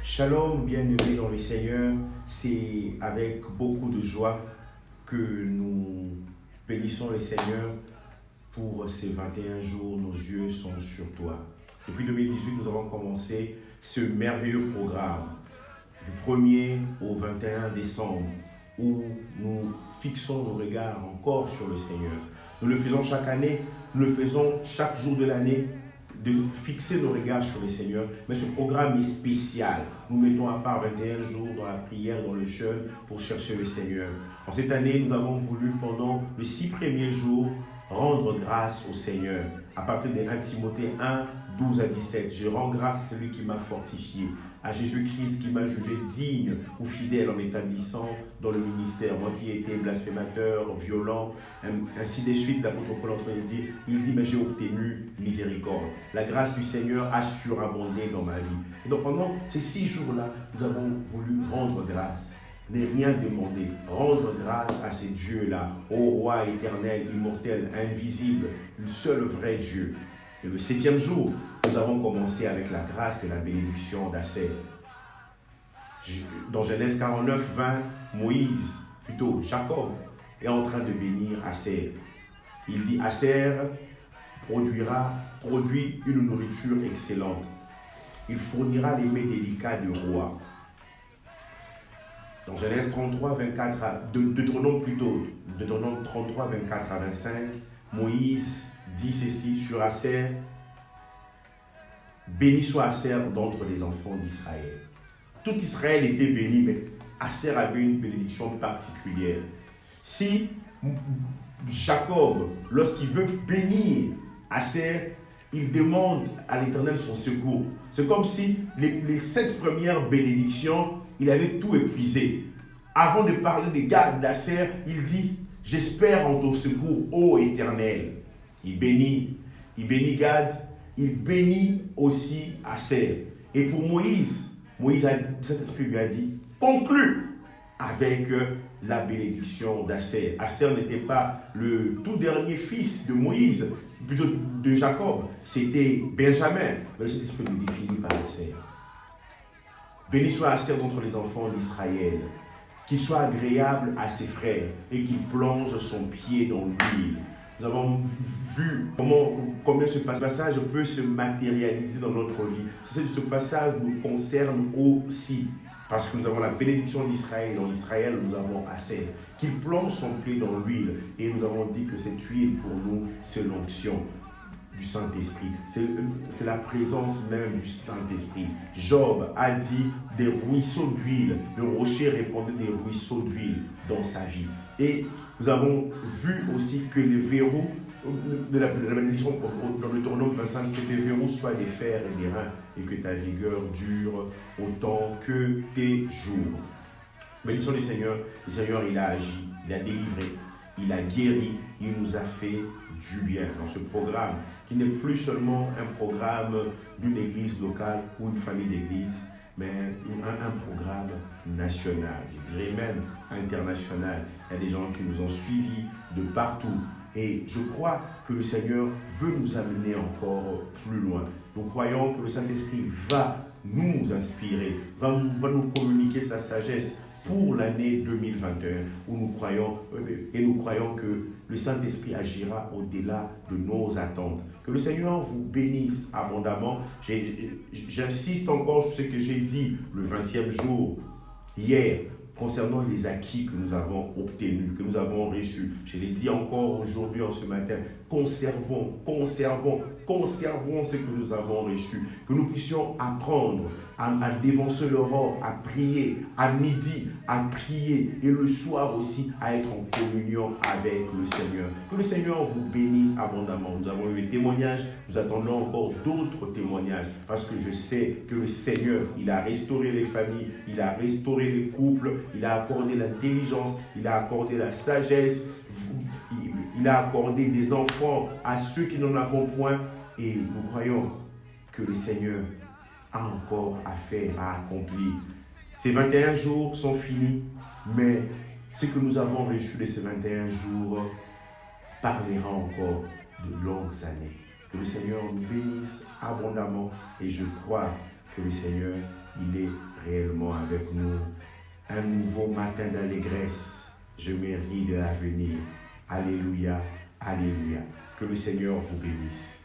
Shalom, bien-aimés dans le Seigneur, c'est avec beaucoup de joie que nous bénissons le Seigneur pour ces 21 jours. Nos yeux sont sur toi. Depuis 2018, nous avons commencé ce merveilleux programme du 1er au 21 décembre où nous fixons nos regards encore sur le Seigneur. Nous le faisons chaque année, nous le faisons chaque jour de l'année, de fixer nos regards sur le Seigneur. Mais ce programme est spécial. Nous mettons à part 21 jours dans la prière, dans le jeûne, pour chercher le Seigneur. En cette année, nous avons voulu, pendant les 6 premiers jours, rendre grâce au Seigneur. À partir de 1 Timothée 1, 12 à 17, je rends grâce à celui qui m'a fortifié, à Jésus-Christ qui m'a jugé digne ou fidèle en m'établissant dans le ministère. Moi qui ai été blasphémateur, violent, ainsi de suite, l'apôtre Paul dit, mais j'ai obtenu miséricorde. La grâce du Seigneur a surabondé dans ma vie. Et donc pendant ces 6 jours-là, nous avons voulu rendre grâce. Ne rien demander, rendre grâce à ces dieux-là, ô roi éternel, immortel, invisible, le seul vrai Dieu. Et le 7e jour, nous avons commencé avec la grâce de la bénédiction d'Asser. Dans Genèse 49, 20, Jacob est en train de bénir Asser. Il dit, Asser produit une nourriture excellente. Il fournira les mets délicats du roi. Dans Genèse 33, 24 Deutéronome 33, 24 à 25, Moïse dit ceci sur Asser, béni soit Asser d'entre les enfants d'Israël. Tout Israël était béni, mais Asser avait une bénédiction particulière. Si Jacob, lorsqu'il veut bénir Asser, il demande à l'Éternel son secours. C'est comme si les 7 premières bénédictions, il avait tout épuisé. Avant de parler des gardes d'Asser, il dit, j'espère en ton secours, ô Éternel. Il bénit Gad, il bénit aussi Asser. Et pour Moïse, Saint-Esprit lui a dit, conclue avec la bénédiction d'Asser. Asser n'était pas le tout dernier fils de Moïse, plutôt de Jacob, c'était Benjamin. Mais le Saint-Esprit le définit par Asser. Béni soit Asser d'entre les enfants d'Israël, qu'il soit agréable à ses frères et qu'il plonge son pied dans l'huile. Nous avons vu combien ce passage peut se matérialiser dans notre vie. Ce passage nous concerne aussi, parce que nous avons la bénédiction d'Israël. Dans Israël, nous avons Asser, qu'il plonge son pied dans l'huile. Et nous avons dit que cette huile, pour nous, c'est l'onction du Saint-Esprit. C'est la présence même du Saint-Esprit. Job a dit des ruisseaux d'huile. Le rocher répandait des ruisseaux d'huile dans sa vie. Et nous avons vu aussi que les verrous de la bénédiction dans le Deutéronome 25, que tes verrous soient des fers et des reins et que ta vigueur dure autant que tes jours. Bénédiction du Seigneur. Le Seigneur, il a agi, il a délivré, il a guéri, il nous a fait du bien dans ce programme qui n'est plus seulement un programme d'une église locale ou une famille d'église, mais un programme national, je dirais même international. Il y a des gens qui nous ont suivis de partout. Et je crois que le Seigneur veut nous amener encore plus loin. Nous croyons que le Saint-Esprit va nous inspirer, va nous communiquer sa sagesse pour l'année 2021, où nous croyons que le Saint-Esprit agira au-delà de nos attentes. Que le Seigneur vous bénisse abondamment. J'insiste encore sur ce que j'ai dit le 20e jour, hier, concernant les acquis que nous avons obtenus, que nous avons reçus. Je l'ai dit encore aujourd'hui, en ce matin, conservons ce que nous avons reçu. Que nous puissions apprendre à dévancer l'aurore, à prier, à midi, à prier, et le soir aussi, à être en communion avec le Seigneur. Que le Seigneur vous bénisse abondamment. Nous avons eu des témoignages, nous attendons encore d'autres témoignages, parce que je sais que le Seigneur, il a restauré les familles, il a restauré les couples, il a accordé l'intelligence, il a accordé la sagesse, il a accordé des enfants à ceux qui n'en avons point. Et nous croyons que le Seigneur a encore à faire, à accomplir. Ces 21 jours sont finis, mais ce que nous avons reçu de ces 21 jours parlera encore de longues années. Que le Seigneur nous bénisse abondamment et je crois que le Seigneur, il est réellement avec nous. Un nouveau matin d'allégresse. Je me ris de l'avenir. Alléluia, alléluia. Que le Seigneur vous bénisse.